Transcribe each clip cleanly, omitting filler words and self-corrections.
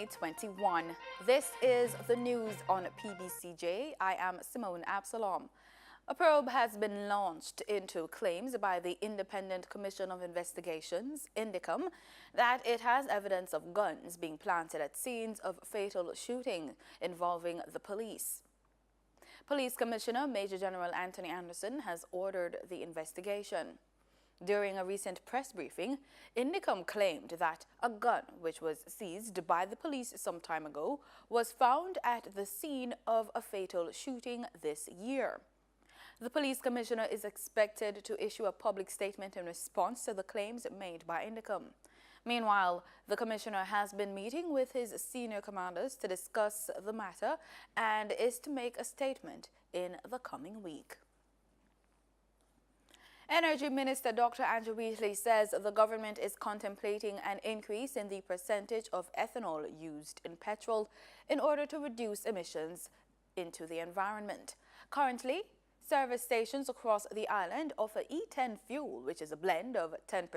May 21. This is the news on PBCJ. I am Simone Absalom. A probe has been launched into claims by the Independent Commission of Investigations, INDICOM, that it has evidence of guns being planted at scenes of fatal shooting involving the police. Police Commissioner Major General Anthony Anderson has ordered the investigation. During a recent press briefing, INDICOM claimed that a gun, which was seized by the police some time ago, was found at the scene of a fatal shooting this year. The police commissioner is expected to issue a public statement in response to the claims made by INDICOM. Meanwhile, the commissioner has been meeting with his senior commanders to discuss the matter and is to make a statement in the coming week. Energy Minister Dr. Andrew Wheatley says the government is contemplating an increase in the percentage of ethanol used in petrol in order to reduce emissions into the environment. Currently, service stations across the island offer E10 fuel, which is a blend of 10%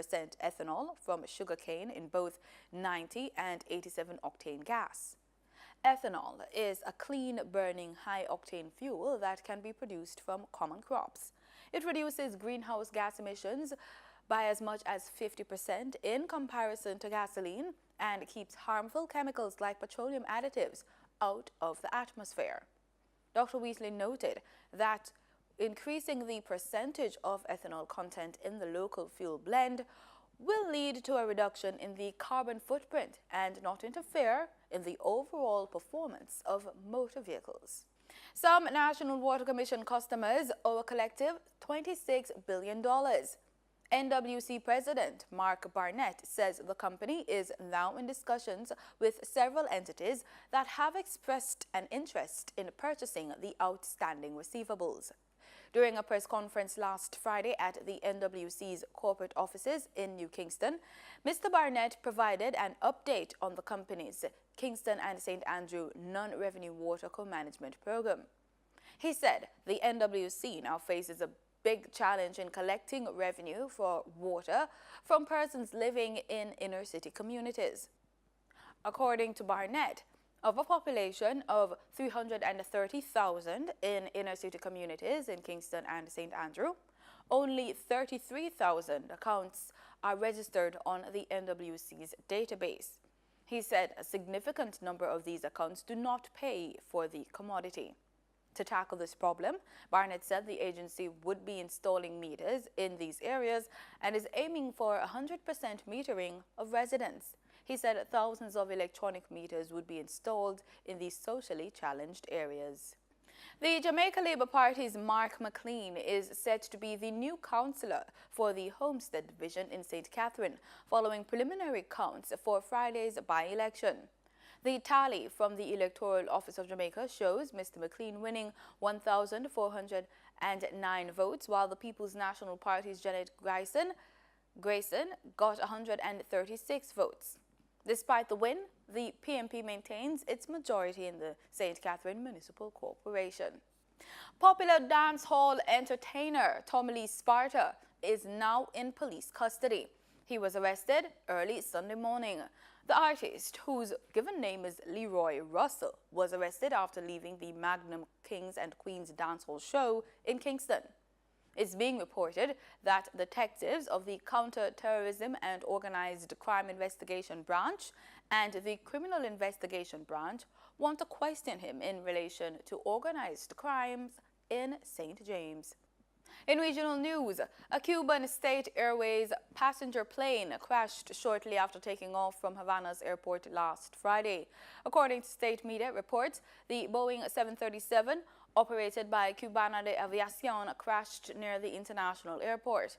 ethanol from sugarcane in both 90 and 87 octane gas. Ethanol is a clean-burning, high-octane fuel that can be produced from common crops. It reduces greenhouse gas emissions by as much as 50% in comparison to gasoline and keeps harmful chemicals like petroleum additives out of the atmosphere. Dr. Wheatley noted that increasing the percentage of ethanol content in the local fuel blend will lead to a reduction in the carbon footprint and not interfere in the overall performance of motor vehicles. Some National Water Commission customers owe a collective $26 billion. NWC President Mark Barnett says the company is now in discussions with several entities that have expressed an interest in purchasing the outstanding receivables. During a press conference last Friday at the NWC's corporate offices in New Kingston, Mr. Barnett provided an update on the company's Kingston and St. Andrew non-revenue water co-management program. He said the NWC now faces a big challenge in collecting revenue for water from persons living in inner city communities. According to Barnett, of a population of 330,000 in inner city communities in Kingston and St. Andrew, only 33,000 accounts are registered on the NWC's database. He said a significant number of these accounts do not pay for the commodity. To tackle this problem, Barnett said the agency would be installing meters in these areas and is aiming for 100% metering of residents. He said thousands of electronic meters would be installed in these socially challenged areas. The Jamaica Labour Party's Mark McLean is set to be the new councillor for the Homestead Division in St. Catherine, following preliminary counts for Friday's by-election. The tally from the Electoral Office of Jamaica shows Mr. McLean winning 1,409 votes, while the People's National Party's Janet Grayson got 136 votes. Despite the win, the PMP maintains its majority in the St. Catherine Municipal Corporation. Popular dancehall entertainer Tommy Lee Sparta is now in police custody. He was arrested early Sunday morning. The artist, whose given name is Leroy Russell, was arrested after leaving the Magnum Kings and Queens dancehall show in Kingston. It's being reported that detectives of the Counter-Terrorism and Organized Crime Investigation Branch and the Criminal Investigation Branch want to question him in relation to organized crimes in St. James. In regional news, a Cuban State Airways passenger plane crashed shortly after taking off from Havana's airport last Friday. According to state media reports, the Boeing 737 operated by Cubana de Aviación crashed near the international airport.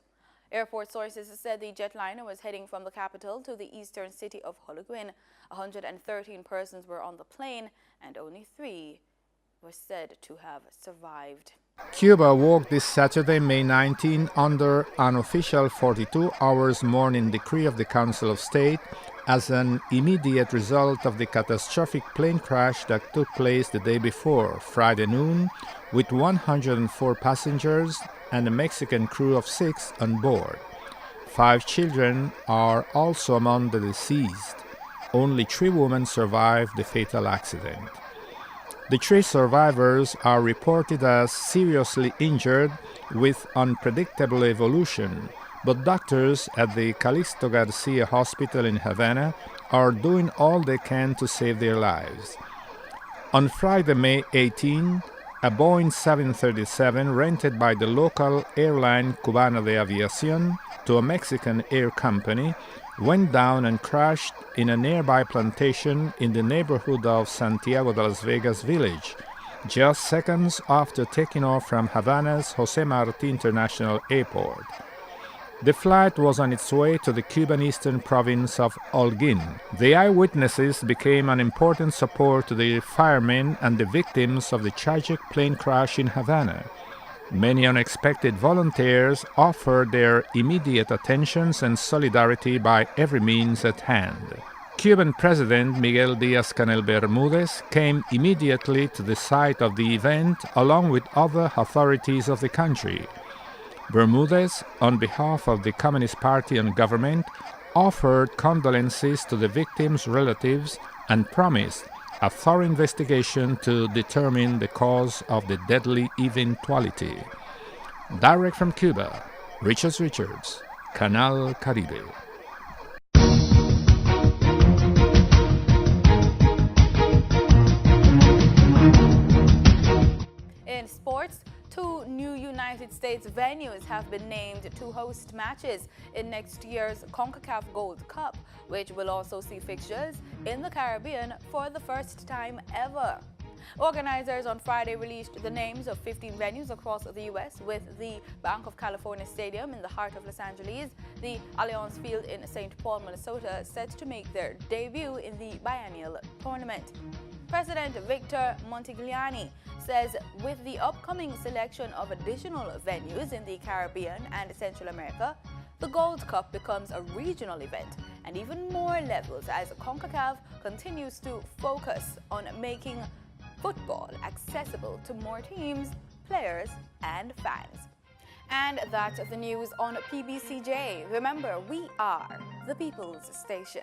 Airport sources said the jetliner was heading from the capital to the eastern city of Holguin. 113 persons were on the plane and only 3 were said to have survived. Cuba woke this Saturday, May 19, under an official 42 hours mourning decree of the Council of State as an immediate result of the catastrophic plane crash that took place the day before, Friday noon, with 104 passengers and a Mexican crew of 6 on board. 5 children are also among the deceased. only 3 women survived the fatal accident. The 3 survivors are reported as seriously injured with unpredictable evolution, but doctors at the Calixto Garcia Hospital in Havana are doing all they can to save their lives. On Friday, May 18, a Boeing 737 rented by the local airline Cubana de Aviación to a Mexican air company went down and crashed in a nearby plantation in the neighborhood of Santiago de Las Vegas village, just seconds after taking off from Havana's José Martí International Airport. The flight was on its way to the Cuban eastern province of Holguín. The eyewitnesses became an important support to the firemen and the victims of the tragic plane crash in Havana. Many unexpected volunteers offered their immediate attentions and solidarity by every means at hand. Cuban President Miguel Díaz-Canel Bermúdez came immediately to the site of the event along with other authorities of the country. Bermúdez, on behalf of the Communist Party and government, offered condolences to the victims' relatives and promised a thorough investigation to determine the cause of the deadly eventuality. Direct from Cuba, Richards, Canal Caribe. In sports, 2 new United States venues have been named to host matches in next year's CONCACAF Gold Cup, which will also see fixtures in the Caribbean for the first time ever. Organizers on Friday released the names of 15 venues across the U.S., with the Bank of California Stadium in the heart of Los Angeles, the Allianz Field in St. Paul, Minnesota, set to make their debut in the biennial tournament. President Victor Montigliani says with the upcoming selection of additional venues in the Caribbean and Central America, the Gold Cup becomes a regional event and even more levels as CONCACAF continues to focus on making football accessible to more teams, players, and fans. And that's the news on PBCJ. Remember, we are the People's Station.